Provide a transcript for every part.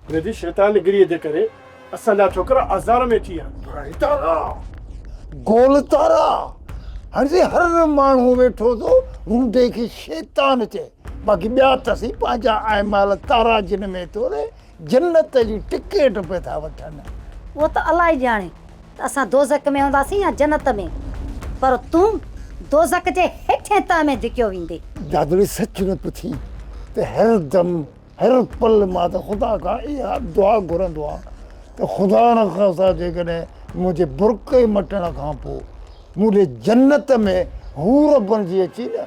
हुनजी शैतानगिरीअ जे करे असांजा छोकिरा आज़ार में थी विया। गोल तारा हाणे हर माण्हू वेठो थो रूडे खे शैतान चए, बाक़ी ॿिया अथसि पंहिंजा अहमाल तारा जिन में तोरे जन्नत जी टिकट पे था वठनि। वो तो अल्लाह ही ॼाणे त असां दोज़ख में हूंदासीं या जन्नत में, पर तूं दोज़ख जे हेठें तां में धिकियो वेंदे। दादड़ी सच न पुछी त हर दम हर पल मां त ख़ुदा खां इहा दुआ घुरंदो आहियां त ख़ुदा न ख़ास्ता जेकॾहिं मुंहिंजे बुरके मटण खां पोइ मुंहिंजे जन्नत में हूर बणिजी अची न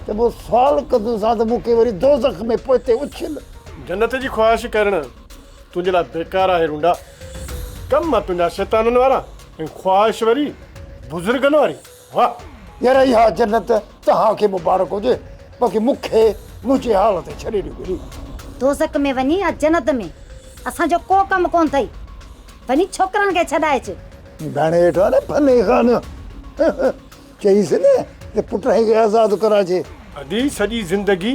त पोइ सुवाल कंदुसि त मूंखे वरी दोज़ख में पोइते उछल। जन्नत जी ख्वाहिश करण तुंहिंजे लाइ बेकार आहे रूंडा। कम आहे तुंहिंजा शैताननि वारा ऐं ख्वाहिश वरी बुज़ुर्गनि वारी। वाह यार इहा जन्नत तव्हांखे मुबारक हुजे, बाक़ी मूंखे मुंहिंजे हाल ते छॾे ॾियो। दोज़ख में वञी या जन्नत में असांजो को कमु कोन अथई। वञी छोकिरनि खे छॾाए अच। भेण वेठो आहे न फने खान चईसि न त पुट खे आज़ादु कराइजे। अदी सॼी ज़िंदगी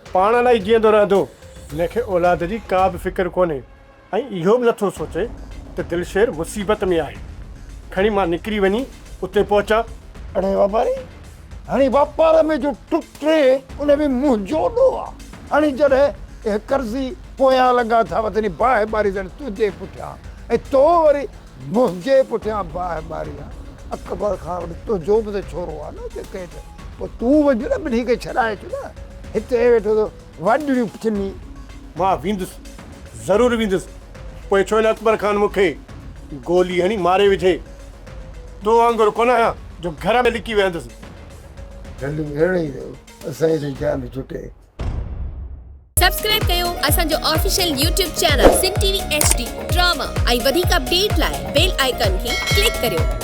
पाण लाइ जीअंदो रहंदो, हिनखे औलाद जी का बि फ़िक्र कोन्हे ऐं इहो बि नथो सोचे त दिलशेर मुसीबत में आहे। खणी मां निकिरी वञी उते पहुचा। अड़े वापारी हाणे वापार में जो टुटे उन में मुंहिंजो ॾो आहे। हाणे जॾहिं कर्ज़ी पोयां लॻा था वञनि बाहि ॿारी अथनि तुंहिंजे पुठियां ऐं तो वरी मुंहिंजे पुठियां बाहि ॿारी आहे। अकबर खां वरी तुंहिंजो बि त छोरो आहे न जेके पोइ तूं वञु न ॿिन्ही खे छॾाए अचु न। हिते वेठो त वॾियूं चिनी। मां वेंदुसि, ज़रूरु वेंदुसि। पोइ छो न अकबर खान मूंखे गोली हणी मारे विझे, तो वांगुरु कोन आहियां जो घर में लिकी वेंदुसि। जल्दी अहिड़ी असांजी जान छुटे। सब्सक्राइब कयो असांजो official YouTube channel Singh TV HD drama ऐं वधीक अपडेट लाइ बेल आइकन खे क्लिक करियो।